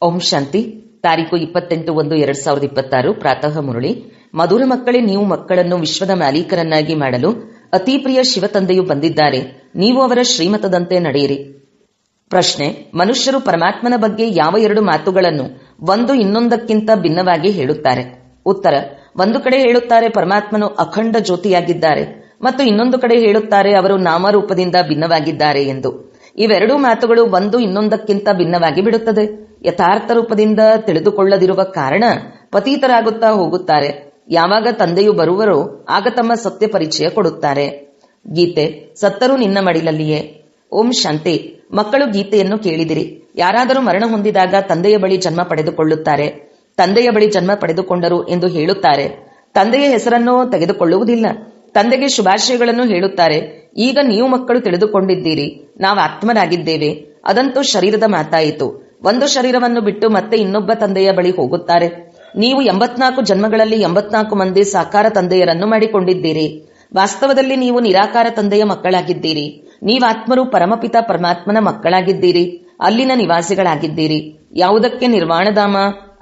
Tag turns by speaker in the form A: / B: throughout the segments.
A: ಓಂ ಶಾಂತಿ. ತಾರೀಕು 28/1/2026 ಪ್ರಾತಃ ಮುರಳಿ. ಮಧುರ ಮಕ್ಕಳೇ, ನೀವು ಮಕ್ಕಳನ್ನು ವಿಶ್ವದ ಮಾಲೀಕರನ್ನಾಗಿ ಮಾಡಲು ಅತಿ ಪ್ರಿಯ ಶಿವತಂದೆಯು ಬಂದಿದ್ದಾರೆ. ನೀವು ಅವರ ಶ್ರೀಮತದಂತೆ ನಡೆಯಿರಿ. ಪ್ರಶ್ನೆ: ಮನುಷ್ಯರು ಪರಮಾತ್ಮನ ಬಗ್ಗೆ ಯಾವ ಎರಡು ಮಾತುಗಳನ್ನು ಒಂದು ಇನ್ನೊಂದಕ್ಕಿಂತ ಭಿನ್ನವಾಗಿ ಹೇಳುತ್ತಾರೆ? ಉತ್ತರ: ಒಂದು ಕಡೆ ಹೇಳುತ್ತಾರೆ ಪರಮಾತ್ಮನು ಅಖಂಡ ಜ್ಯೋತಿಯಾಗಿದ್ದಾರೆ ಮತ್ತು ಇನ್ನೊಂದು ಕಡೆ ಹೇಳುತ್ತಾರೆ ಅವರು ನಾಮರೂಪದಿಂದ ಭಿನ್ನವಾಗಿದ್ದಾರೆ ಎಂದು. ಇವೆರಡೂ ಮಾತುಗಳು ಒಂದು ಇನ್ನೊಂದಕ್ಕಿಂತ ಭಿನ್ನವಾಗಿ ಬಿಡುತ್ತದೆ. ಯಥಾರ್ಥ ರೂಪದಿಂದ ತಿಳಿದುಕೊಳ್ಳದಿರುವ ಕಾರಣ ಪತೀತರಾಗುತ್ತಾ ಹೋಗುತ್ತಾರೆ. ಯಾವಾಗ ತಂದೆಯು ಬರುವರೋ ಆಗ ತಮ್ಮ ಸತ್ಯ ಪರಿಚಯ ಕೊಡುತ್ತಾರೆ. ಗೀತೆ: ಸತ್ತರೂ ನಿನ್ನ ಮಡಿಲಲ್ಲಿಯೇ. ಓಂ ಶಾಂತಿ. ಮಕ್ಕಳು, ಗೀತೆಯನ್ನು ಕೇಳಿದಿರಿ. ಯಾರಾದರೂ ಮರಣ ಹೊಂದಿದಾಗ ತಂದೆಯ ಬಳಿ ಜನ್ಮ ಪಡೆದುಕೊಳ್ಳುತ್ತಾರೆ. ತಂದೆಯ ಬಳಿ ಜನ್ಮ ಪಡೆದುಕೊಂಡರು ಎಂದು ಹೇಳುತ್ತಾರೆ. ತಂದೆಯ ಹೆಸರನ್ನು ತೆಗೆದುಕೊಳ್ಳುವುದಿಲ್ಲ. ತಂದೆಗೆ ಶುಭಾಶಯಗಳನ್ನು ಹೇಳುತ್ತಾರೆ. ಈಗ ನೀವು ಮಕ್ಕಳು ತಿಳಿದುಕೊಂಡಿದ್ದೀರಿ, ನಾವು ಆತ್ಮರಾಗಿದ್ದೇವೆ. ಅದಂತೂ ಶರೀರದ ಮಾತಾಯಿತು. ಒಂದು ಶರೀರವನ್ನು ಬಿಟ್ಟು ಮತ್ತೆ ಇನ್ನೊಬ್ಬ ತಂದೆಯ ಬಳಿ ಹೋಗುತ್ತಾರೆ. ನೀವು 84 ಜನ್ಮಗಳಲ್ಲಿ 84 ಮಂದಿ ಸಾಕಾರ ತಂದೆಯರನ್ನು ಮಾಡಿಕೊಂಡಿದ್ದೀರಿ. ವಾಸ್ತವದಲ್ಲಿ ನೀವು ನಿರಾಕಾರ ತಂದೆಯ ಮಕ್ಕಳಾಗಿದ್ದೀರಿ. ನೀವಾತ್ಮರು ಪರಮಪಿತ ಪರಮಾತ್ಮನ ಮಕ್ಕಳಾಗಿದ್ದೀರಿ. ಅಲ್ಲಿನ ನಿವಾಸಿಗಳಾಗಿದ್ದೀರಿ. ಯಾವುದಕ್ಕೆ ನಿರ್ವಾಣಧಾಮ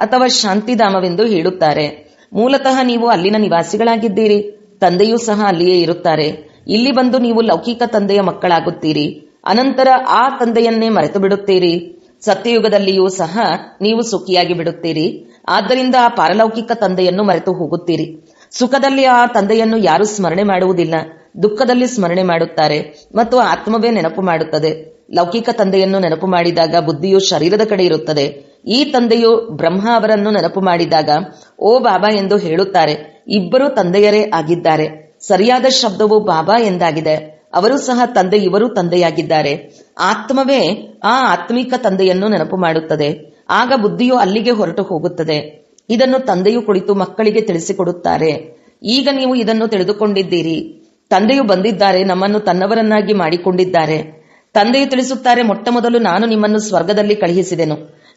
A: ಅಥವಾ ಶಾಂತಿಧಾಮವೆಂದು ಹೇಳುತ್ತಾರೆ. ಮೂಲತಃ ನೀವು ಅಲ್ಲಿನ ನಿವಾಸಿಗಳಾಗಿದ್ದೀರಿ. ತಂದೆಯೂ ಸಹ ಅಲ್ಲಿಯೇ ಇರುತ್ತಾರೆ. ಇಲ್ಲಿ ಬಂದು ನೀವು ಲೌಕಿಕ ತಂದೆಯ ಮಕ್ಕಳಾಗುತ್ತೀರಿ. ಅನಂತರ ಆ ತಂದೆಯನ್ನೇ ಮರೆತು ಬಿಡುತ್ತೀರಿ. ಸತ್ಯಯುಗದಲ್ಲಿಯೂ ಸಹ ನೀವು ಸುಖಿಯಾಗಿ ಬಿಡುತ್ತೀರಿ. ಆದ್ದರಿಂದ ಆ ಪಾರಲೌಕಿಕ ತಂದೆಯನ್ನು ಮರೆತು ಹೋಗುತ್ತೀರಿ. ಸುಖದಲ್ಲಿ ಆ ತಂದೆಯನ್ನು ಯಾರು ಸ್ಮರಣೆ ಮಾಡುವುದಿಲ್ಲ. ದುಃಖದಲ್ಲಿ ಸ್ಮರಣೆ ಮಾಡುತ್ತಾರೆ ಮತ್ತು ಆತ್ಮವೇ ನೆನಪು ಮಾಡುತ್ತದೆ. ಲೌಕಿಕ ತಂದೆಯನ್ನು ನೆನಪು ಮಾಡಿದಾಗ ಬುದ್ಧಿಯು ಶರೀರದ ಕಡೆ ಇರುತ್ತದೆ. ಈ ತಂದೆಯು ಬ್ರಹ್ಮ ಅವರನ್ನು ನೆನಪು ಮಾಡಿದಾಗ ಓ ಬಾಬಾ ಎಂದು ಹೇಳುತ್ತಾರೆ. ಇಬ್ಬರೂ ತಂದೆಯರೇ ಆಗಿದ್ದಾರೆ. ಸರಿಯಾದ ಶಬ್ದವು ಬಾಬಾ ಎಂದಾಗಿದೆ. ಅವರು ಸಹ ತಂದೆ, ಇವರೂ ತಂದೆಯಾಗಿದ್ದಾರೆ. ಆತ್ಮವೇ ಆ ಆತ್ಮಿಕ ತಂದೆಯನ್ನು ನೆನಪು ಮಾಡುತ್ತದೆ. ಆಗ ಬುದ್ಧಿಯು ಅಲ್ಲಿಗೆ ಹೊರಟು ಹೋಗುತ್ತದೆ. ಇದನ್ನು ತಂದೆಯು ಕುಳಿತು ಮಕ್ಕಳಿಗೆ ತಿಳಿಸಿಕೊಡುತ್ತಾರೆ. ಈಗ ನೀವು ಇದನ್ನು ತಿಳಿದುಕೊಂಡಿದ್ದೀರಿ. ತಂದೆಯು ಬಂದಿದ್ದಾರೆ, ನಮ್ಮನ್ನು ತನ್ನವರನ್ನಾಗಿ ಮಾಡಿಕೊಂಡಿದ್ದಾರೆ. ತಂದೆಯು ತಿಳಿಸುತ್ತಾರೆ, ಮೊಟ್ಟ ಮೊದಲು ನಾನು ನಿಮ್ಮನ್ನು ಸ್ವರ್ಗದಲ್ಲಿ ಕಳುಹಿಸಿದೆನು.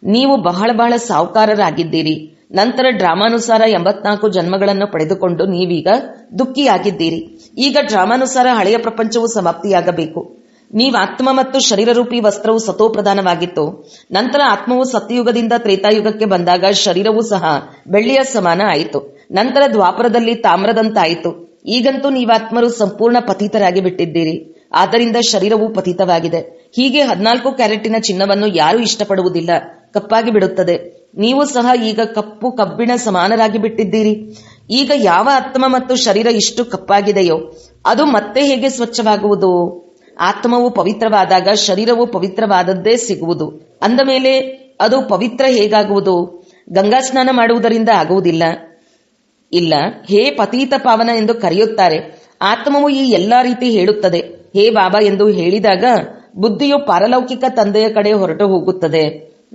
A: ನೀವು ಬಹಳ ಬಹಳ ಸಾಹುಕಾರರಾಗಿದ್ದೀರಿ. ನಂತರ ಡ್ರಾಮಾನುಸಾರ 84 ಜನ್ಮಗಳನ್ನು ಪಡೆದುಕೊಂಡು ನೀವೀಗ ದುಃಖಿಯಾಗಿದ್ದೀರಿ. ಈಗ ಡ್ರಾಮಾನುಸಾರ ಹಳೆಯ ಪ್ರಪಂಚವು ಸಮಾಪ್ತಿಯಾಗಬೇಕು. ನೀವಾತ್ಮ ಮತ್ತು ಶರೀರರೂಪಿ ವಸ್ತ್ರವು ಸತೋಪ್ರಧಾನವಾಗಿತ್ತು. ನಂತರ ಆತ್ಮವು ಸತ್ಯಯುಗದಿಂದ ತ್ರೇತಾಯುಗಕ್ಕೆ ಬಂದಾಗ ಶರೀರವೂ ಸಹ ಬೆಳ್ಳಿಯ ಸಮಾನ ಆಯಿತು. ನಂತರ ದ್ವಾಪರದಲ್ಲಿ ತಾಮ್ರದಂತಾಯಿತು. ಈಗಂತೂ ನೀವಾತ್ಮರು ಸಂಪೂರ್ಣ ಪತಿತರಾಗಿ ಬಿಟ್ಟಿದ್ದೀರಿ. ಆದ್ದರಿಂದ ಶರೀರವು ಪತಿತವಾಗಿದೆ. ಹೀಗೆ 14 ಕ್ಯಾರೆಟಿನ ಚಿನ್ನವನ್ನು ಯಾರೂ ಇಷ್ಟಪಡುವುದಿಲ್ಲ, ಕಪ್ಪಾಗಿ ಬಿಡುತ್ತದೆ. ನೀವು ಸಹ ಈಗ ಕಪ್ಪು ಕಬ್ಬಿಣ ಸಮಾನರಾಗಿ ಬಿಟ್ಟಿದ್ದೀರಿ. ಈಗ ಯಾವ ಆತ್ಮ ಮತ್ತು ಶರೀರ ಇಷ್ಟು ಕಪ್ಪಾಗಿದೆಯೋ ಅದು ಮತ್ತೆ ಹೇಗೆ ಸ್ವಚ್ಛವಾಗುವುದು? ಆತ್ಮವು ಪವಿತ್ರವಾದಾಗ ಶರೀರವು ಪವಿತ್ರವಾದದ್ದೇ ಸಿಗುವುದು. ಅಂದ ಮೇಲೆ ಅದು ಪವಿತ್ರ ಹೇಗಾಗುವುದು? ಗಂಗಾ ಸ್ನಾನ ಮಾಡುವುದರಿಂದ ಆಗುವುದಿಲ್ಲ. ಇಲ್ಲ, ಹೇ ಪತೀತ ಪಾವನ ಎಂದು ಕರೆಯುತ್ತಾರೆ. ಆತ್ಮವು ಈ ಎಲ್ಲಾ ರೀತಿ ಹೇಳುತ್ತದೆ. ಹೇ ಬಾಬಾ ಎಂದು ಹೇಳಿದಾಗ ಬುದ್ಧಿಯು ಪಾರಲೌಕಿಕ ತಂದೆಯ ಕಡೆ ಹೊರಟು ಹೋಗುತ್ತದೆ.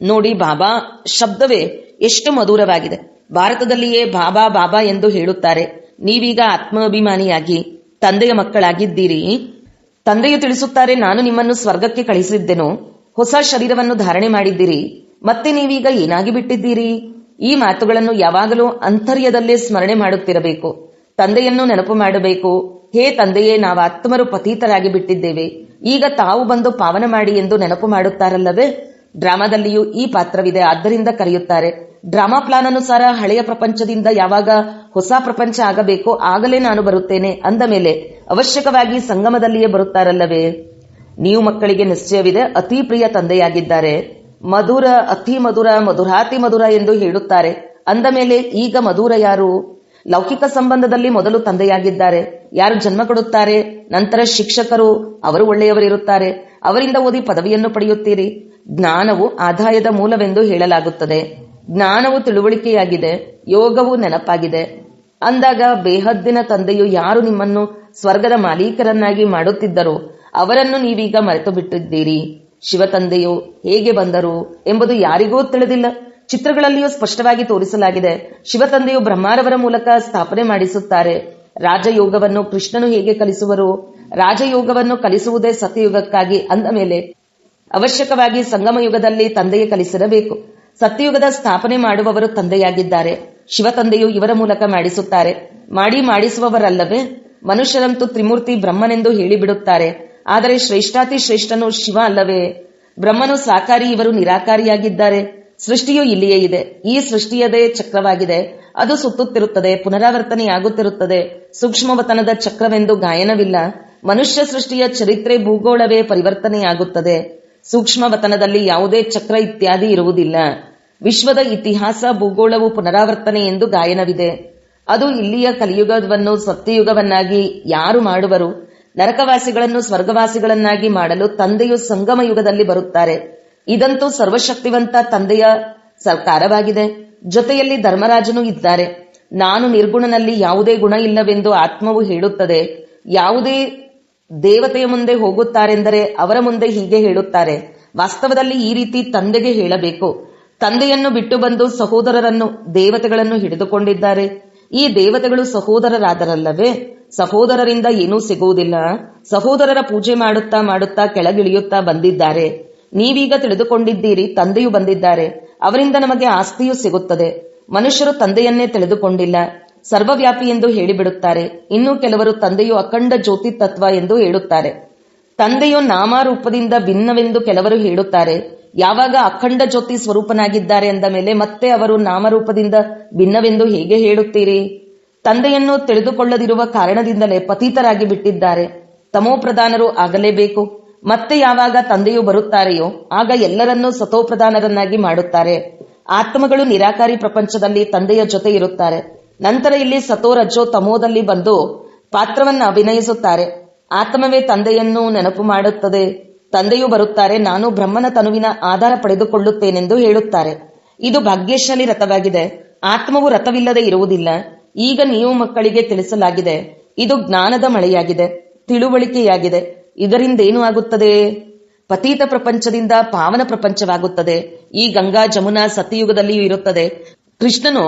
A: ನೋಡಿ, ಬಾಬಾ ಶಬ್ದವೇ ಎಷ್ಟು ಮಧುರವಾಗಿದೆ. ಭಾರತದಲ್ಲಿಯೇ ಬಾಬಾ ಬಾಬಾ ಎಂದು ಹೇಳುತ್ತಾರೆ. ನೀವೀಗ ಆತ್ಮಾಭಿಮಾನಿಯಾಗಿ ತಂದೆಯ ಮಕ್ಕಳಾಗಿದ್ದೀರಿ. ತಂದೆಯು ತಿಳಿಸುತ್ತಾರೆ, ನಾನು ನಿಮ್ಮನ್ನು ಸ್ವರ್ಗಕ್ಕೆ ಕಳಿಸಿದ್ದೆನು. ಹೊಸ ಶರೀರವನ್ನು ಧಾರಣೆ ಮಾಡಿದ್ದೀರಿ. ಮತ್ತೆ ನೀವೀಗ ಏನಾಗಿ ಬಿಟ್ಟಿದ್ದೀರಿ? ಈ ಮಾತುಗಳನ್ನು ಯಾವಾಗಲೂ ಅಂತರ್ಯದಲ್ಲೇ ಸ್ಮರಣೆ ಮಾಡುತ್ತಿರಬೇಕು. ತಂದೆಯನ್ನು ನೆನಪು ಮಾಡಬೇಕು. ಹೇ ತಂದೆಯೇ, ನಾವಾತ್ಮರು ಪತೀತರಾಗಿ ಬಿಟ್ಟಿದ್ದೇವೆ. ಈಗ ತಾವು ಬಂದು ಪಾವನ ಮಾಡಿ ಎಂದು ನೆನಪು ಮಾಡುತ್ತಾರಲ್ಲವೇ? ಡ್ರಾಮಾದಲ್ಲಿಯೂ ಈ ಪಾತ್ರವಿದೆ. ಆದ್ದರಿಂದ ಕರೆಯುತ್ತಾರೆ. ಡ್ರಾಮಾ ಪ್ಲಾನ್ ಅನುಸಾರ ಹಳೆಯ ಪ್ರಪಂಚದಿಂದ ಯಾವಾಗ ಹೊಸ ಪ್ರಪಂಚ ಆಗಬೇಕೋ ಆಗಲೇ ನಾನು ಬರುತ್ತೇನೆ ಅಂದ ಮೇಲೆ ಅವಶ್ಯಕವಾಗಿ ಸಂಗಮದಲ್ಲಿಯೇ ಬರುತ್ತಾರಲ್ಲವೇ? ನೀವು ಮಕ್ಕಳಿಗೆ ನಿಶ್ಚಯವಿದೆ, ಅತಿ ಪ್ರಿಯ ತಂದೆಯಾಗಿದ್ದಾರೆ. ಮಧುರ, ಅತಿ ಮಧುರ, ಮಧುರಾತಿ ಮಧುರ ಎಂದು ಹೇಳುತ್ತಾರೆ. ಅಂದ ಮೇಲೆ ಈಗ ಮಧುರ ಯಾರು? ಲೌಕಿಕ ಸಂಬಂಧದಲ್ಲಿ ಮೊದಲು ತಂದೆಯಾಗಿದ್ದಾರೆ. ಯಾರು ಜನ್ಮ ಕೊಡುತ್ತಾರೆ, ನಂತರ ಶಿಕ್ಷಕರು, ಅವರು ಒಳ್ಳೆಯವರಿರುತ್ತಾರೆ. ಅವರಿಂದ ಓದಿ ಪದವಿಯನ್ನು ಪಡೆಯುತ್ತೀರಿ. ಜ್ಞಾನವು ಆದಾಯದ ಮೂಲವೆಂದು ಹೇಳಲಾಗುತ್ತದೆ. ಜ್ಞಾನವು ತಿಳುವಳಿಕೆಯಾಗಿದೆ, ಯೋಗವು ನೆನಪಾಗಿದೆ. ಅಂದಾಗ ಬೇಹದ್ದಿನ ತಂದೆಯು ಯಾರು ನಿಮ್ಮನ್ನು ಸ್ವರ್ಗದ ಮಾಲೀಕರನ್ನಾಗಿ ಮಾಡುತ್ತಿದ್ದರೋ ಅವರನ್ನು ನೀವೀಗ ಮರೆತು ಬಿಟ್ಟಿದ್ದೀರಿ. ಶಿವತಂದೆಯು ಹೇಗೆ ಬಂದರು ಎಂಬುದು ಯಾರಿಗೂ ತಿಳಿದಿಲ್ಲ. ಚಿತ್ರಗಳಲ್ಲಿಯೂ ಸ್ಪಷ್ಟವಾಗಿ ತೋರಿಸಲಾಗಿದೆ. ಶಿವತಂದೆಯು ಬ್ರಹ್ಮಾರವರ ಮೂಲಕ ಸ್ಥಾಪನೆ ಮಾಡಿಸುತ್ತಾರೆ. ರಾಜಯೋಗವನ್ನು ಕೃಷ್ಣನು ಹೇಗೆ ಕಲಿಸುವರು? ರಾಜಯೋಗವನ್ನು ಕಲಿಸುವುದೇ ಸತ್ಯಯುಗಕ್ಕಾಗಿ. ಅಂದ ಮೇಲೆ ಅವಶ್ಯಕವಾಗಿ ಸಂಗಮ ಯುಗದಲ್ಲಿ ತಂದೆಯೇ ಕಲಿಸಿರಬೇಕು. ಸತ್ಯಯುಗದ ಸ್ಥಾಪನೆ ಮಾಡುವವರು ತಂದೆಯಾಗಿದ್ದಾರೆ. ಶಿವತಂದೆಯು ಇವರ ಮೂಲಕ ಮಾಡಿಸುತ್ತಾರೆ. ಮಾಡಿಸುವವರಲ್ಲವೇ? ಮನುಷ್ಯರಂತೂ ತ್ರಿಮೂರ್ತಿ ಬ್ರಹ್ಮನೆಂದು ಹೇಳಿಬಿಡುತ್ತಾರೆ. ಆದರೆ ಶ್ರೇಷ್ಠಾತಿ ಶ್ರೇಷ್ಠನು ಶಿವ ಅಲ್ಲವೇ? ಬ್ರಹ್ಮನು ಸಾಕಾರಿ, ಇವರು ನಿರಾಕಾರಿಯಾಗಿದ್ದಾರೆ. ಸೃಷ್ಟಿಯು ಇಲ್ಲಿಯೇ ಇದೆ. ಈ ಸೃಷ್ಟಿಯದೇ ಚಕ್ರವಾಗಿದೆ. ಅದು ಸುತ್ತುತ್ತಿರುತ್ತದೆ, ಪುನರಾವರ್ತನೆಯಾಗುತ್ತಿರುತ್ತದೆ. ಸೂಕ್ಷ್ಮವತನದ ಚಕ್ರವೆಂದು ಗಾಯನವಿಲ್ಲ. ಮನುಷ್ಯ ಸೃಷ್ಟಿಯ ಚರಿತ್ರೆ ಭೂಗೋಳವೇ ಪರಿವರ್ತನೆಯಾಗುತ್ತದೆ. ಸೂಕ್ಷ್ಮವತನದಲ್ಲಿ ಯಾವುದೇ ಚಕ್ರ ಇತ್ಯಾದಿ ಇರುವುದಿಲ್ಲ. ವಿಶ್ವದ ಇತಿಹಾಸ ಭೂಗೋಳವು ಪುನರಾವರ್ತನೆ ಎಂದು ಗಾಯನವಿದೆ. ಅದು ಇಲ್ಲಿಯ ಕಲಿಯುಗವನ್ನು ಸತ್ಯಯುಗವನ್ನಾಗಿ ಯಾರು ಮಾಡುವರು? ನರಕವಾಸಿಗಳನ್ನು ಸ್ವರ್ಗವಾಸಿಗಳನ್ನಾಗಿ ಮಾಡಲು ತಂದೆಯು ಸಂಗಮ ಯುಗದಲ್ಲಿ ಬರುತ್ತಾರೆ. ಇದಂತೂ ಸರ್ವಶಕ್ತಿವಂತ ತಂದೆಯ ಸರ್ಕಾರವಾಗಿದೆ. ಜೊತೆಯಲ್ಲಿ ಧರ್ಮರಾಜನೂ ಇದ್ದಾರೆ. ನಾನು ನಿರ್ಗುಣನಲ್ಲಿ ಯಾವುದೇ ಗುಣ ಇಲ್ಲವೆಂದು ಆತ್ಮವು ಹೇಳುತ್ತದೆ. ಯಾವುದೇ ದೇವತೆಯ ಮುಂದೆ ಹೋಗುತ್ತಾರೆಂದರೆ ಅವರ ಮುಂದೆ ಹೀಗೆ ಹೇಳುತ್ತಾರೆ. ವಾಸ್ತವದಲ್ಲಿ ಈ ರೀತಿ ತಂದೆಗೆ ಹೇಳಬೇಕು. ತಂದೆಯನ್ನು ಬಿಟ್ಟು ಬಂದು ಸಹೋದರರನ್ನು, ದೇವತೆಗಳನ್ನು ಹಿಡಿದುಕೊಂಡಿದ್ದಾರೆ. ಈ ದೇವತೆಗಳು ಸಹೋದರರಾದರಲ್ಲವೇ? ಸಹೋದರರಿಂದ ಏನೂ ಸಿಗುವುದಿಲ್ಲ. ಸಹೋದರರ ಪೂಜೆ ಮಾಡುತ್ತಾ ಮಾಡುತ್ತಾ ಕೆಳಗಿಳಿಯುತ್ತಾ ಬಂದಿದ್ದಾರೆ. ನೀವೀಗ ತಿಳಿದುಕೊಂಡಿದ್ದೀರಿ, ತಂದೆಯು ಬಂದಿದ್ದಾರೆ, ಅವರಿಂದ ನಮಗೆ ಆಸ್ತಿಯೂ ಸಿಗುತ್ತದೆ. ಮನುಷ್ಯರು ತಂದೆಯನ್ನೇ ತಿಳಿದುಕೊಂಡಿಲ್ಲ. ಸರ್ವವ್ಯಾಪಿ ಎಂದು ಹೇಳಿಬಿಡುತ್ತಾರೆ. ಇನ್ನು ಕೆಲವರು ತಂದೆಯು ಅಖಂಡ ಜ್ಯೋತಿ ತತ್ವ ಎಂದು ಹೇಳುತ್ತಾರೆ. ತಂದೆಯು ನಾಮರೂಪದಿಂದ ಭಿನ್ನವೆಂದು ಕೆಲವರು ಹೇಳುತ್ತಾರೆ. ಯಾವಾಗ ಅಖಂಡ ಜ್ಯೋತಿ ಸ್ವರೂಪನಾಗಿದ್ದಾರೆ ಎಂದ ಮೇಲೆ ಮತ್ತೆ ಅವರು ನಾಮರೂಪದಿಂದ ಭಿನ್ನವೆಂದು ಹೇಗೆ ಹೇಳುತ್ತೀರಿ? ತಂದೆಯನ್ನು ತಿಳಿದುಕೊಳ್ಳದಿರುವ ಕಾರಣದಿಂದಲೇ ಪತೀತರಾಗಿ ಬಿಟ್ಟಿದ್ದಾರೆ. ತಮೋಪ್ರಧಾನರು ಆಗಲೇಬೇಕು. ಮತ್ತೆ ಯಾವಾಗ ತಂದೆಯು ಬರುತ್ತಾರೆಯೋ ಆಗ ಎಲ್ಲರನ್ನೂ ಸತೋಪ್ರಧಾನರನ್ನಾಗಿ ಮಾಡುತ್ತಾರೆ. ಆತ್ಮಗಳು ನಿರಾಕಾರಿ ಪ್ರಪಂಚದಲ್ಲಿ ತಂದೆಯ ಜೊತೆ ಇರುತ್ತಾರೆ. ನಂತರ ಇಲ್ಲಿ ಸತೋ ರಜೋ ತಮೋದಲ್ಲಿ ಬಂದು ಪಾತ್ರವನ್ನು ಅಭಿನಯಿಸುತ್ತಾರೆ. ಆತ್ಮವೇ ತಂದೆಯನ್ನು ನೆನಪು ಮಾಡುತ್ತದೆ. ತಂದೆಯು ಬರುತ್ತಾರೆ, ನಾನು ಬ್ರಹ್ಮನ ತನುವಿನ ಆಧಾರ ಪಡೆದುಕೊಳ್ಳುತ್ತೇನೆಂದು ಹೇಳುತ್ತಾರೆ. ಇದು ಭಾಗ್ಯಶಾಲಿ ರಥವಾಗಿದೆ. ಆತ್ಮವು ರಥವಿಲ್ಲದೆ ಇರುವುದಿಲ್ಲ. ಈಗ ನೀವು ಮಕ್ಕಳಿಗೆ ತಿಳಿಸಲಾಗಿದೆ. ಇದು ಜ್ಞಾನದ ಮಳೆಯಾಗಿದೆ, ತಿಳುವಳಿಕೆಯಾಗಿದೆ. ಇದರಿಂದೇನು ಆಗುತ್ತದೆ? ಪತೀತ ಪ್ರಪಂಚದಿಂದ ಪಾವನ ಪ್ರಪಂಚವಾಗುತ್ತದೆ. ಈ ಗಂಗಾ ಜಮುನಾ ಸತ್ಯಯುಗದಲ್ಲಿಯೂ ಇರುತ್ತದೆ. ಕೃಷ್ಣನು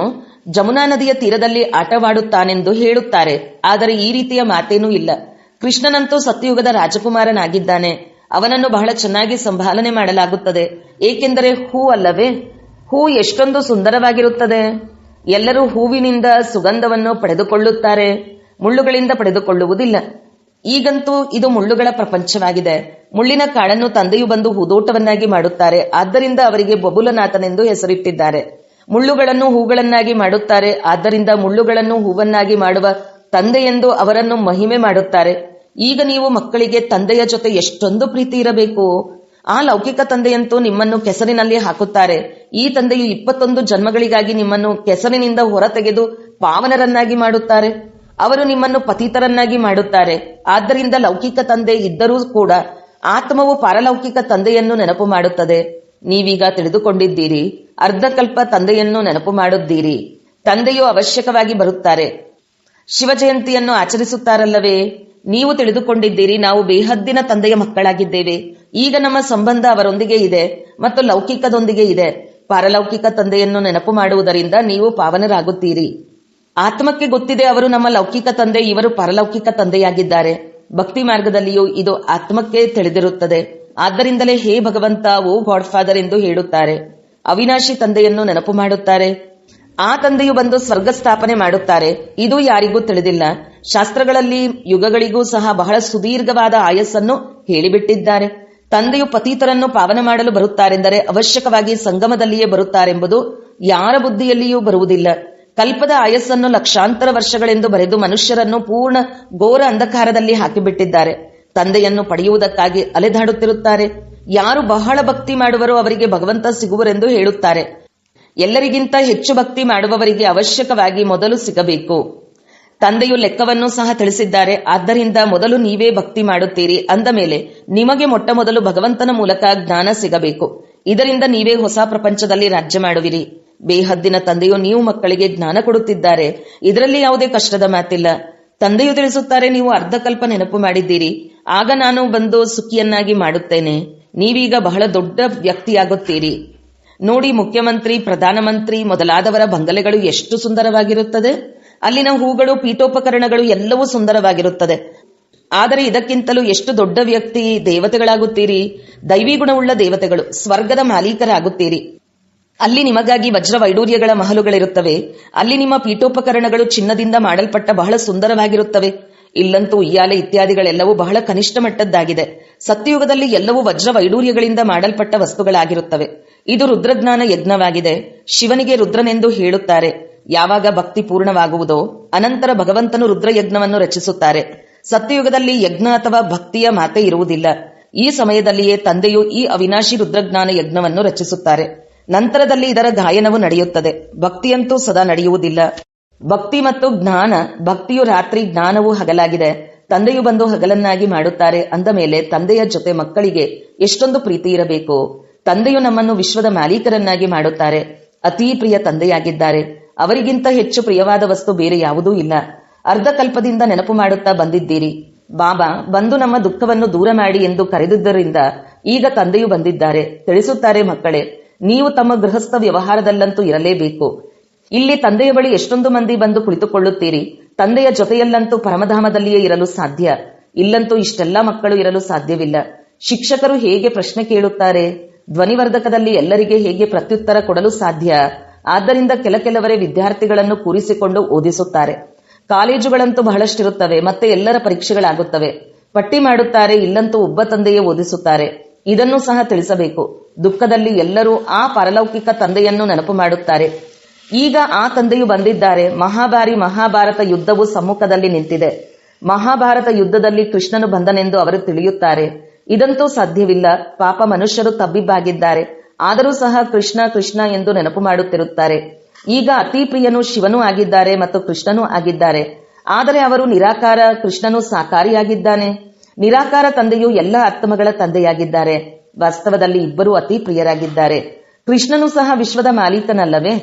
A: ಜಮುನಾ ನದಿಯ ತೀರದಲ್ಲಿ ಆಟವಾಡುತ್ತಾನೆಂದು ಹೇಳುತ್ತಾರೆ. ಆದರೆ ಈ ರೀತಿಯ ಮಾತೇನೂ ಇಲ್ಲ. ಕೃಷ್ಣನಂತೂ ಸತ್ಯಯುಗದ ರಾಜಕುಮಾರನಾಗಿದ್ದಾನೆ. ಅವನನ್ನು ಬಹಳ ಚೆನ್ನಾಗಿ ಸಂಭಾಲನೆ ಮಾಡಲಾಗುತ್ತದೆ. ಏಕೆಂದರೆ ಹೂ ಅಲ್ಲವೇ? ಹೂ ಎಷ್ಟೊಂದು ಸುಂದರವಾಗಿರುತ್ತದೆ. ಎಲ್ಲರೂ ಹೂವಿನಿಂದ ಸುಗಂಧವನ್ನು ಪಡೆದುಕೊಳ್ಳುತ್ತಾರೆ, ಮುಳ್ಳುಗಳಿಂದ ಪಡೆದುಕೊಳ್ಳುವುದಿಲ್ಲ. ಈಗಂತೂ ಇದು ಮುಳ್ಳುಗಳ ಪ್ರಪಂಚವಾಗಿದೆ. ಮುಳ್ಳಿನ ಕಾಡನ್ನು ತಂದೆಯು ಬಂದು ಹೂದೋಟವನ್ನಾಗಿ ಮಾಡುತ್ತಾರೆ. ಆದ್ದರಿಂದ ಅವರಿಗೆ ಬಬುಲನಾಥನೆಂದು ಹೆಸರಿಟ್ಟಿದ್ದಾರೆ. ಮುಳ್ಳುಗಳನ್ನು ಹೂಗಳನ್ನಾಗಿ ಮಾಡುತ್ತಾರೆ. ಆದ್ದರಿಂದ ಮುಳ್ಳುಗಳನ್ನು ಹೂವನ್ನಾಗಿ ಮಾಡುವ ತಂದೆಯೆಂದು ಅವರನ್ನು ಮಹಿಮೆ ಮಾಡುತ್ತಾರೆ. ಈಗ ನೀವು ಮಕ್ಕಳಿಗೆ ತಂದೆಯ ಜೊತೆ ಎಷ್ಟೊಂದು ಪ್ರೀತಿ ಇರಬೇಕು. ಆ ಲೌಕಿಕ ತಂದೆಯಂತೂ ನಿಮ್ಮನ್ನು ಕೆಸರಿನಲ್ಲಿ ಹಾಕುತ್ತಾರೆ. ಈ ತಂದೆಯು 21 ಜನ್ಮಗಳಿಗಾಗಿ ನಿಮ್ಮನ್ನು ಕೆಸರಿನಿಂದ ಹೊರತೆಗೆದು ಪಾವನರನ್ನಾಗಿ ಮಾಡುತ್ತಾರೆ. ಅವರು ನಿಮ್ಮನ್ನು ಪತಿತರನ್ನಾಗಿ ಮಾಡುತ್ತಾರೆ. ಆದ್ದರಿಂದ ಲೌಕಿಕ ತಂದೆ ಇದ್ದರೂ ಕೂಡ ಆತ್ಮವು ಪಾರಲೌಕಿಕ ತಂದೆಯನ್ನು ನೆನಪು ಮಾಡುತ್ತದೆ. ನೀವೀಗ ತಿಳಿದುಕೊಂಡಿದ್ದೀರಿ. ಅರ್ಧಕಲ್ಪ ತಂದೆಯನ್ನು ನೆನಪು ಮಾಡುತ್ತೀರಿ. ತಂದೆಯು ಅವಶ್ಯಕವಾಗಿ ಬರುತ್ತಾರೆ. ಶಿವಜಯಂತಿಯನ್ನು ಆಚರಿಸುತ್ತಾರಲ್ಲವೇ? ನೀವು ತಿಳಿದುಕೊಂಡಿದ್ದೀರಿ, ನಾವು ಬೇಹದ್ದಿನ ತಂದೆಯ ಮಕ್ಕಳಾಗಿದ್ದೇವೆ. ಈಗ ನಮ್ಮ ಸಂಬಂಧ ಅವರೊಂದಿಗೆ ಇದೆ ಮತ್ತು ಲೌಕಿಕದೊಂದಿಗೆ ಇದೆ. ಪಾರಲೌಕಿಕ ತಂದೆಯನ್ನು ನೆನಪು ಮಾಡುವುದರಿಂದ ನೀವು ಪಾವನರಾಗುತ್ತೀರಿ. ಆತ್ಮಕ್ಕೆ ಗೊತ್ತಿದೆ, ಅವರು ನಮ್ಮ ಲೌಕಿಕ ತಂದೆ, ಇವರು ಪಾರಲೌಕಿಕ ತಂದೆಯಾಗಿದ್ದಾರೆ. ಭಕ್ತಿ ಮಾರ್ಗದಲ್ಲಿಯೂ ಇದು ಆತ್ಮಕ್ಕೆ ತಿಳಿದಿರುತ್ತದೆ. ಆದ್ದರಿಂದಲೇ ಹೇ ಭಗವಂತ, ಓ ಗಾಡ್ ಫಾದರ್ ಎಂದು ಹೇಳುತ್ತಾರೆ. ಅವಿನಾಶಿ ತಂದೆಯನ್ನು ನೆನಪು ಮಾಡುತ್ತಾರೆ. ಆ ತಂದೆಯು ಬಂದು ಸ್ವರ್ಗ ಸ್ಥಾಪನೆ ಮಾಡುತ್ತಾರೆ. ಇದು ಯಾರಿಗೂ ತಿಳಿದಿಲ್ಲ. ಶಾಸ್ತ್ರಗಳಲ್ಲಿ ಯುಗಗಳಿಗೂ ಸಹ ಬಹಳ ಸುದೀರ್ಘವಾದ ಆಯಸ್ಸನ್ನು ಹೇಳಿಬಿಟ್ಟಿದ್ದಾರೆ. ತಂದೆಯು ಪತೀತರನ್ನು ಪಾವನ ಮಾಡಲು ಬರುತ್ತಾರೆಂದರೆ ಅವಶ್ಯಕವಾಗಿ ಸಂಗಮದಲ್ಲಿಯೇ ಬರುತ್ತಾರೆಂಬುದು ಯಾರ ಬುದ್ಧಿಯಲ್ಲಿಯೂ ಬರುವುದಿಲ್ಲ. ಕಲ್ಪದ ಆಯಸ್ಸನ್ನು ಲಕ್ಷಾಂತರ ವರ್ಷಗಳೆಂದು ಬರೆದು ಮನುಷ್ಯರನ್ನು ಪೂರ್ಣ ಘೋರ ಅಂಧಕಾರದಲ್ಲಿ ಹಾಕಿಬಿಟ್ಟಿದ್ದಾರೆ. ತಂದೆಯನ್ನು ಪಡೆಯುವುದಕ್ಕಾಗಿ ಅಲೆದಾಡುತ್ತಿರುತ್ತಾರೆ. ಯಾರು ಬಹಳ ಭಕ್ತಿ ಮಾಡುವರೋ ಅವರಿಗೆ ಭಗವಂತ ಸಿಗುವರೆಂದು ಹೇಳುತ್ತಾರೆ. ಎಲ್ಲರಿಗಿಂತ ಹೆಚ್ಚು ಭಕ್ತಿ ಮಾಡುವವರಿಗೆ ಅವಶ್ಯಕವಾಗಿ ಮೊದಲು ಸಿಗಬೇಕು. ತಂದೆಯು ಲೆಕ್ಕವನ್ನು ಸಹ ತಿಳಿಸಿದ್ದಾರೆ. ಆದ್ದರಿಂದ ಮೊದಲು ನೀವೇ ಭಕ್ತಿ ಮಾಡುತ್ತೀರಿ ಅಂದ ಮೇಲೆ ನಿಮಗೆ ಮೊಟ್ಟ ಮೊದಲು ಭಗವಂತನ ಮೂಲಕ ಜ್ಞಾನ ಸಿಗಬೇಕು. ಇದರಿಂದ ನೀವೇ ಹೊಸ ಪ್ರಪಂಚದಲ್ಲಿ ರಾಜ್ಯ ಮಾಡುವಿರಿ. ಬೇಹದ್ದಿನ ತಂದೆಯು ನೀವು ಮಕ್ಕಳಿಗೆ ಜ್ಞಾನ ಕೊಡುತ್ತಿದ್ದಾರೆ. ಇದರಲ್ಲಿ ಯಾವುದೇ ಕಷ್ಟದ ಮಾತಿಲ್ಲ. ತಂದೆಯು ತಿಳಿಸುತ್ತಾರೆ, ನೀವು ಅರ್ಧಕಲ್ಪ ನೆನಪು ಮಾಡಿದ್ದೀರಿ, ಆಗ ನಾನು ಬಂದು ಸುಖಿಯನ್ನಾಗಿ ಮಾಡುತ್ತೇನೆ. ನೀವೀಗ ಬಹಳ ದೊಡ್ಡ ವ್ಯಕ್ತಿಯಾಗುತ್ತೀರಿ. ನೋಡಿ, ಮುಖ್ಯಮಂತ್ರಿ, ಪ್ರಧಾನಮಂತ್ರಿ ಮೊದಲಾದವರ ಬಂಗಲೆಗಳು ಎಷ್ಟು ಸುಂದರವಾಗಿರುತ್ತದೆ. ಅಲ್ಲಿನ ಹೂಗಳು, ಪೀಠೋಪಕರಣಗಳು ಎಲ್ಲವೂ ಸುಂದರವಾಗಿರುತ್ತದೆ. ಆದರೆ ಇದಕ್ಕಿಂತಲೂ ಎಷ್ಟು ದೊಡ್ಡ ವ್ಯಕ್ತಿ ದೇವತೆಗಳಾಗುತ್ತೀರಿ. ದೈವಿ ಗುಣವುಳ್ಳ ದೇವತೆಗಳು, ಸ್ವರ್ಗದ ಮಾಲೀಕರಾಗುತ್ತೀರಿ. ಅಲ್ಲಿ ನಿಮಗಾಗಿ ವಜ್ರ ವೈಡೂರ್ಯಗಳ ಮಹಲುಗಳಿರುತ್ತವೆ. ಅಲ್ಲಿ ನಿಮ್ಮ ಪೀಠೋಪಕರಣಗಳು ಚಿನ್ನದಿಂದ ಮಾಡಲ್ಪಟ್ಟ ಬಹಳ ಸುಂದರವಾಗಿರುತ್ತವೆ. ಇಲ್ಲಂತೂ ಉಯ್ಯಾಲೆ ಇತ್ಯಾದಿಗಳೆಲ್ಲವೂ ಬಹಳ ಕನಿಷ್ಠ ಮಟ್ಟದ್ದಾಗಿದೆ. ಸತ್ಯಯುಗದಲ್ಲಿ ಎಲ್ಲವೂ ವಜ್ರ ವೈಡೂರ್ಯಗಳಿಂದ ಮಾಡಲ್ಪಟ್ಟ ವಸ್ತುಗಳಾಗಿರುತ್ತವೆ. ಇದು ರುದ್ರಜ್ಞಾನ ಯಜ್ಞವಾಗಿದೆ. ಶಿವನಿಗೆ ರುದ್ರನೆಂದು ಹೇಳುತ್ತಾರೆ. ಯಾವಾಗ ಭಕ್ತಿ ಪೂರ್ಣವಾಗುವುದೋ ಅನಂತರ ಭಗವಂತನು ರುದ್ರಯಜ್ಞವನ್ನು ರಚಿಸುತ್ತಾರೆ. ಸತ್ಯಯುಗದಲ್ಲಿ ಯಜ್ಞ ಅಥವಾ ಭಕ್ತಿಯ ಮಾತೆ ಇರುವುದಿಲ್ಲ. ಈ ಸಮಯದಲ್ಲಿಯೇ ತಂದೆಯು ಈ ಅವಿನಾಶಿ ರುದ್ರಜ್ಞಾನ ಯಜ್ಞವನ್ನು ರಚಿಸುತ್ತಾರೆ. ನಂತರದಲ್ಲಿ ಇದರ ಗಾಯನವು ನಡೆಯುತ್ತದೆ. ಭಕ್ತಿಯಂತೂ ಸದಾ ನಡೆಯುವುದಿಲ್ಲ. ಭಕ್ತಿ ಮತ್ತು ಜ್ಞಾನ, ಭಕ್ತಿಯು ರಾತ್ರಿ, ಜ್ಞಾನವು ಹಗಲಾಗಿದೆ. ತಂದೆಯು ಬಂದು ಹಗಲನ್ನಾಗಿ ಮಾಡುತ್ತಾರೆ. ಅಂದ ಮೇಲೆ ತಂದೆಯ ಜೊತೆ ಮಕ್ಕಳಿಗೆ ಎಷ್ಟೊಂದು ಪ್ರೀತಿ ಇರಬೇಕು. ತಂದೆಯು ನಮ್ಮನ್ನು ವಿಶ್ವದ ಮಾಲೀಕರನ್ನಾಗಿ ಮಾಡುತ್ತಾರೆ. ಅತೀ ಪ್ರಿಯ ತಂದೆಯಾಗಿದ್ದಾರೆ. ಅವರಿಗಿಂತ ಹೆಚ್ಚು ಪ್ರಿಯವಾದ ವಸ್ತು ಬೇರೆ ಯಾವುದೂ ಇಲ್ಲ. ಅರ್ಧಕಲ್ಪದಿಂದ ನೆನಪು ಮಾಡುತ್ತಾ ಬಂದಿದ್ದೀರಿ. ಬಾಬಾ ಬಂದು ನಮ್ಮ ದುಃಖವನ್ನು ದೂರ ಮಾಡಿ ಎಂದು ಕರೆದಿದ್ದರಿಂದ ಈಗ ತಂದೆಯು ಬಂದಿದ್ದಾರೆ. ತಿಳಿಸುತ್ತಾರೆ, ಮಕ್ಕಳೇ, ನೀವು ತಮ್ಮ ಗೃಹಸ್ಥ ವ್ಯವಹಾರದಲ್ಲಂತೂ ಇರಲೇಬೇಕು. ಇಲ್ಲಿ ತಂದೆಯ ಬಳಿ ಎಷ್ಟೊಂದು ಮಂದಿ ಬಂದು ಕುಳಿತುಕೊಳ್ಳುತ್ತೀರಿ. ತಂದೆಯ ಜೊತೆಯಲ್ಲಂತೂ ಪರಮಧಾಮದಲ್ಲಿಯೇ ಇರಲು ಸಾಧ್ಯ. ಇಲ್ಲಂತೂ ಇಷ್ಟೆಲ್ಲ ಮಕ್ಕಳು ಇರಲು ಸಾಧ್ಯವಿಲ್ಲ. ಶಿಕ್ಷಕರು ಹೇಗೆ ಪ್ರಶ್ನೆ ಕೇಳುತ್ತಾರೆ? ಧ್ವನಿವರ್ಧಕದಲ್ಲಿ ಎಲ್ಲರಿಗೆ ಹೇಗೆ ಪ್ರತ್ಯುತ್ತರ ಕೊಡಲು ಸಾಧ್ಯ? ಆದ್ದರಿಂದ ಕೆಲವರೇ ವಿದ್ಯಾರ್ಥಿಗಳನ್ನು ಕೂರಿಸಿಕೊಂಡು ಓದಿಸುತ್ತಾರೆ. ಕಾಲೇಜುಗಳಂತೂ ಬಹಳಷ್ಟಿರುತ್ತವೆ. ಮತ್ತೆ ಎಲ್ಲರ ಪರೀಕ್ಷೆಗಳಾಗುತ್ತವೆ. ಪಟ್ಟಿ ಮಾಡುತ್ತಾರೆ. ಇಲ್ಲಂತೂ ಒಬ್ಬ ತಂದೆಯೇ ಓದಿಸುತ್ತಾರೆ. ಇದನ್ನು ಸಹ ತಿಳಿಸಬೇಕು. ದುಃಖದಲ್ಲಿ ಎಲ್ಲರೂ ಆ ಪಾರಲೌಕಿಕ ತಂದೆಯನ್ನು ನೆನಪು ಮಾಡುತ್ತಾರೆ. ಈಗ ಆ ತಂದೆಯು ಬಂದಿದ್ದಾರೆ. ಮಹಾಭಾರತ ಯುದ್ಧವು ಸಮ್ಮುಖದಲ್ಲಿ ನಿಂತಿದೆ. ಮಹಾಭಾರತ ಯುದ್ಧದಲ್ಲಿ ಕೃಷ್ಣನು ಬಂದನೆಂದು ಅವರು ತಿಳಿಯುತ್ತಾರೆ. ಇದಂತೂ ಸಾಧ್ಯವಿಲ್ಲ. ಪಾಪ ಮನುಷ್ಯರು ತಬ್ಬಿಬ್ಬಾಗಿದ್ದಾರೆ. ಆದರೂ ಸಹ ಕೃಷ್ಣ ಕೃಷ್ಣ ಎಂದು ನೆನಪು ಮಾಡುತ್ತಿರುತ್ತಾರೆ. ಈಗ ಅತಿ ಪ್ರಿಯನು ಶಿವನೂ ಆಗಿದ್ದಾರೆ ಮತ್ತು ಕೃಷ್ಣನೂ ಆಗಿದ್ದಾರೆ. ಆದರೆ ಅವರು ನಿರಾಕಾರ, ಕೃಷ್ಣನು ಸಾಕಾರಿಯಾಗಿದ್ದಾನೆ. ನಿರಾಕಾರ ತಂದೆಯು ಎಲ್ಲ ಆತ್ಮಗಳ ತಂದೆಯಾಗಿದ್ದಾರೆ. ವಾಸ್ತವದಲ್ಲಿ ಇಬ್ಬರೂ ಅತಿ ಪ್ರಿಯರಾಗಿದ್ದಾರೆ. ಕೃಷ್ಣನು ಸಹ ವಿಶ್ವದ ಮಾಲೀಕನಲ್ಲವೇ?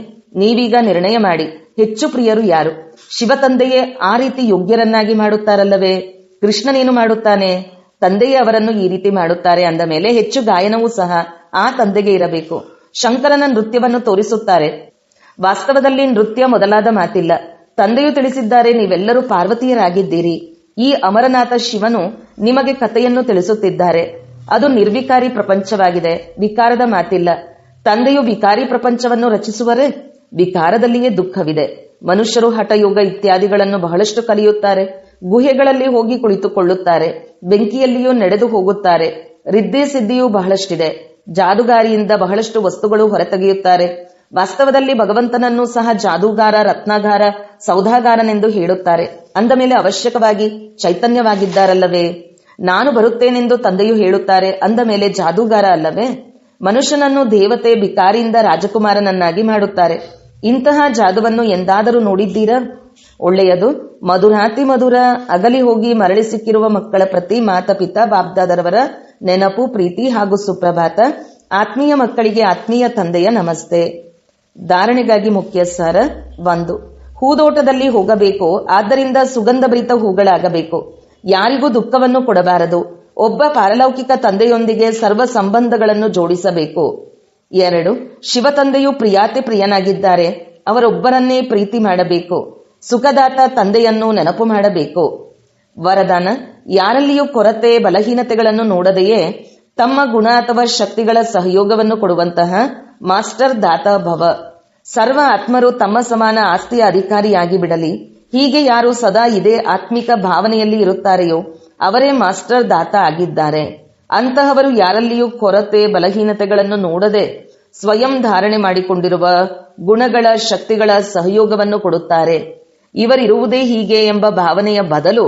A: ನೀವೀಗ ನಿರ್ಣಯ ಮಾಡಿ, ಹೆಚ್ಚು ಪ್ರಿಯರು ಯಾರು? ಶಿವ ತಂದೆಯೇ ಆ ರೀತಿ ಯೋಗ್ಯರನ್ನಾಗಿ ಮಾಡುತ್ತಾರಲ್ಲವೇ? ಕೃಷ್ಣನೇನು ಮಾಡುತ್ತಾನೆ? ತಂದೆಯೇ ಅವರನ್ನು ಈ ರೀತಿ ಮಾಡುತ್ತಾರೆ. ಅಂದ ಮೇಲೆ ಹೆಚ್ಚು ಗಾಯನವೂ ಸಹ ಆ ತಂದೆಗೆ ಇರಬೇಕು. ಶಂಕರನ ನೃತ್ಯವನ್ನು ತೋರಿಸುತ್ತಾರೆ. ವಾಸ್ತವದಲ್ಲಿ ನೃತ್ಯ ಮೊದಲಾದ ಮಾತಿಲ್ಲ. ತಂದೆಯು ತಿಳಿಸಿದ್ದಾರೆ, ನೀವೆಲ್ಲರೂ ಪಾರ್ವತಿಯರಾಗಿದ್ದೀರಿ. ಈ ಅಮರನಾಥ ಶಿವನು ನಿಮಗೆ ಕಥೆಯನ್ನು ತಿಳಿಸುತ್ತಿದ್ದಾರೆ. ಅದು ನಿರ್ವಿಕಾರಿ ಪ್ರಪಂಚವಾಗಿದೆ. ವಿಕಾರದ ಮಾತಿಲ್ಲ. ತಂದೆಯು ವಿಕಾರಿ ಪ್ರಪಂಚವನ್ನು ರಚಿಸುವರೇ? ವಿಕಾರದಲ್ಲಿಯೇ ದುಃಖವಿದೆ. ಮನುಷ್ಯರು ಹಠಯೋಗ ಇತ್ಯಾದಿಗಳನ್ನು ಬಹಳಷ್ಟು ಕಲಿಯುತ್ತಾರೆ. ಗುಹೆಗಳಲ್ಲಿ ಹೋಗಿ ಕುಳಿತುಕೊಳ್ಳುತ್ತಾರೆ. ಬೆಂಕಿಯಲ್ಲಿಯೂ ನಡೆದು ಹೋಗುತ್ತಾರೆ. ರಿದ್ದೆ ಸಿದ್ಧಿಯೂ ಬಹಳಷ್ಟಿದೆ. ಜಾದುಗಾರಿಯಿಂದ ಬಹಳಷ್ಟು ವಸ್ತುಗಳು ಹೊರತೆಗೆಯುತ್ತಾರೆ. ವಾಸ್ತವದಲ್ಲಿ ಭಗವಂತನನ್ನು ಸಹ ಜಾದೂಗಾರ, ರತ್ನಾಗಾರ, ಸೌದಾಗಾರನೆಂದು ಹೇಳುತ್ತಾರೆ. ಅಂದ ಮೇಲೆ ಅವಶ್ಯಕವಾಗಿ ಚೈತನ್ಯವಾಗಿದ್ದಾರಲ್ಲವೇ? ನಾನು ಬರುತ್ತೇನೆಂದು ತಂದೆಯು ಹೇಳುತ್ತಾರೆ. ಅಂದ ಮೇಲೆ ಜಾದೂಗಾರ ಅಲ್ಲವೇ? ಮನುಷ್ಯನನ್ನು ದೇವತೆ, ಭಿಕಾರಿಯಿಂದ ರಾಜಕುಮಾರನನ್ನಾಗಿ ಮಾಡುತ್ತಾರೆ. ಇಂತಹ ಜಾದುವನ್ನು ಎಂದಾದರೂ ನೋಡಿದ್ದೀರಾ? ಒಳ್ಳೆಯದು. ಮಧುರಾತಿ ಮಧುರ. ಅಗಲಿ ಹೋಗಿ ಮರಳಿ ಸಿಕ್ಕಿರುವ ಮಕ್ಕಳ ಪ್ರತಿ ಮಾತಾಪಿತಾ ಬಾಬ್ದಾದರವರ ನೆನಪು, ಪ್ರೀತಿ ಹಾಗೂ ಸುಪ್ರಭಾತ. ಆತ್ಮೀಯ ಮಕ್ಕಳಿಗೆ ಆತ್ಮೀಯ ತಂದೆಯ ನಮಸ್ತೆ. ಧಾರಣೆಗಾಗಿ ಮುಖ್ಯ ಸಾರ 1. ಹೂದೋಟದಲ್ಲಿ ಹೋಗಬೇಕು. ಆದ್ದರಿಂದ ಸುಗಂಧಭರಿತ ಹೂಗಳಾಗಬೇಕು. ಯಾರಿಗೂ ದುಃಖವನ್ನು ಕೊಡಬಾರದು. ಒಬ್ಬ ಪಾರಲೌಕಿಕ ತಂದೆಯೊಂದಿಗೆ ಸರ್ವ ಸಂಬಂಧಗಳನ್ನು ಜೋಡಿಸಬೇಕು. 2. ಶಿವ ತಂದೆಯು ಪ್ರಿಯಾತಿ ಪ್ರಿಯನಾಗಿದ್ದಾರೆ. ಅವರೊಬ್ಬರನ್ನೇ ಪ್ರೀತಿ ಮಾಡಬೇಕು. ಸುಖದಾತ ತಂದೆಯನ್ನು ನೆನಪು ಮಾಡಬೇಕು. ವರದಾನ: ಯಾರಲ್ಲಿಯೂ ಕೊರತೆ, ಬಲಹೀನತೆಗಳನ್ನು ನೋಡದೆಯೇ ತಮ್ಮ ಗುಣ ಅಥವಾ ಶಕ್ತಿಗಳ ಸಹಯೋಗವನ್ನು ಕೊಡುವಂತಹ ಮಾಸ್ಟರ್ ದಾತ ಭವ. ಸರ್ವ ಆತ್ಮರು ತಮ್ಮ ಸಮಾನ ಆಸ್ತಿಯ ಅಧಿಕಾರಿಯಾಗಿ ಬಿಡಲಿ. ಹೀಗೆ ಯಾರು ಸದಾ ಇದೇ ಆತ್ಮಿಕ ಭಾವನೆಯಲ್ಲಿ ಇರುತ್ತಾರೆಯೋ ಅವರೇ ಮಾಸ್ಟರ್ ದಾತ ಆಗಿದ್ದಾರೆ. ಅಂತಹವರು ಯಾರಲ್ಲಿಯೂ ಕೊರತೆ, ಬಲಹೀನತೆಗಳನ್ನು ನೋಡದೆ ಸ್ವಯಂ ಧಾರಣೆ ಮಾಡಿಕೊಂಡಿರುವ ಗುಣಗಳ, ಶಕ್ತಿಗಳ ಸಹಯೋಗವನ್ನು ಕೊಡುತ್ತಾರೆ. ಇವರಿರುವುದೇ ಹೀಗೆ ಎಂಬ ಭಾವನೆಯ ಬದಲು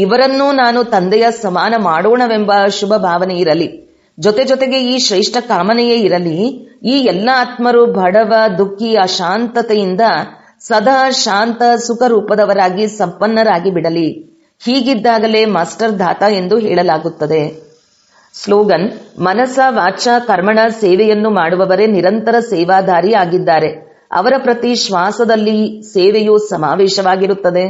A: ಇವರನ್ನೂ ನಾನು ತಂದೆಯ ಸಮಾನ ಮಾಡೋಣವೆಂಬ ಶುಭ ಭಾವನೆ ಇರಲಿ. ಜೊತೆಗೆ ಈ ಶ್ರೇಷ್ಠ ಕಾಮನೆಯೇ ಇರಲಿ. ಈ ಎಲ್ಲ ಆತ್ಮರು ಬಡವ, ದುಃಖಿ, ಅಶಾಂತತೆಯಿಂದ ಸದಾ ಶಾಂತ, ಸುಖ ರೂಪದವರಾಗಿ ಸಂಪನ್ನರಾಗಿ ಬಿಡಲಿ. ಹೀಗಿದ್ದಾಗಲೇ ಮಾಸ್ಟರ್ ದಾತ ಎಂದು ಹೇಳಲಾಗುತ್ತದೆ. ಸ್ಲೋಗನ್: ಮನಸ, ವಾಚ, ಕರ್ಮಣ ಸೇವೆಯನ್ನು ಮಾಡುವವರೇ ನಿರಂತರ ಸೇವಾದಾರಿ ಆಗಿದ್ದಾರೆ. ಅವರ ಪ್ರತಿ ಶ್ವಾಸದಲ್ಲಿ ಸೇವೆಯು ಸಮಾವೇಶವಾಗಿರುತ್ತದೆ.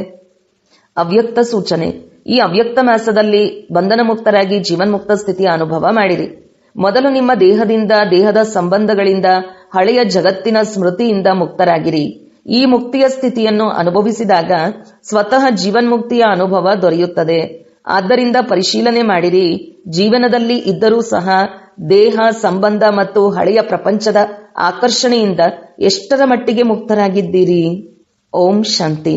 A: ಅವ್ಯಕ್ತ ಸೂಚನೆ: ಈ ಅವ್ಯಕ್ತ ಮಾಸದಲ್ಲಿ ಬಂಧನ ಮುಕ್ತರಾಗಿ ಜೀವನ್ಮುಕ್ತ ಸ್ಥಿತಿಯ ಅನುಭವ ಮಾಡಿರಿ. ಮೊದಲು ನಿಮ್ಮ ದೇಹದಿಂದ, ದೇಹದ ಸಂಬಂಧಗಳಿಂದ, ಹಳೆಯ ಜಗತ್ತಿನ ಸ್ಮೃತಿಯಿಂದ ಮುಕ್ತರಾಗಿರಿ. ಈ ಮುಕ್ತಿಯ ಸ್ಥಿತಿಯನ್ನು ಅನುಭವಿಸಿದಾಗ ಸ್ವತಃ ಜೀವನ್ಮುಕ್ತಿಯ ಅನುಭವ ದೊರೆಯುತ್ತದೆ. ಆದ್ದರಿಂದ ಪರಿಶೀಲನೆ ಮಾಡಿರಿ. ಜೀವನದಲ್ಲಿ ಇದ್ದರೂ ಸಹ ದೇಹ, ಸಂಬಂಧ ಮತ್ತು ಹಳೆಯ ಪ್ರಪಂಚದ ಆಕರ್ಷಣೆಯಿಂದ ಎಷ್ಟರ ಮಟ್ಟಿಗೆ ಮುಕ್ತರಾಗಿದ್ದೀರಿ? ಓಂ ಶಾಂತಿ.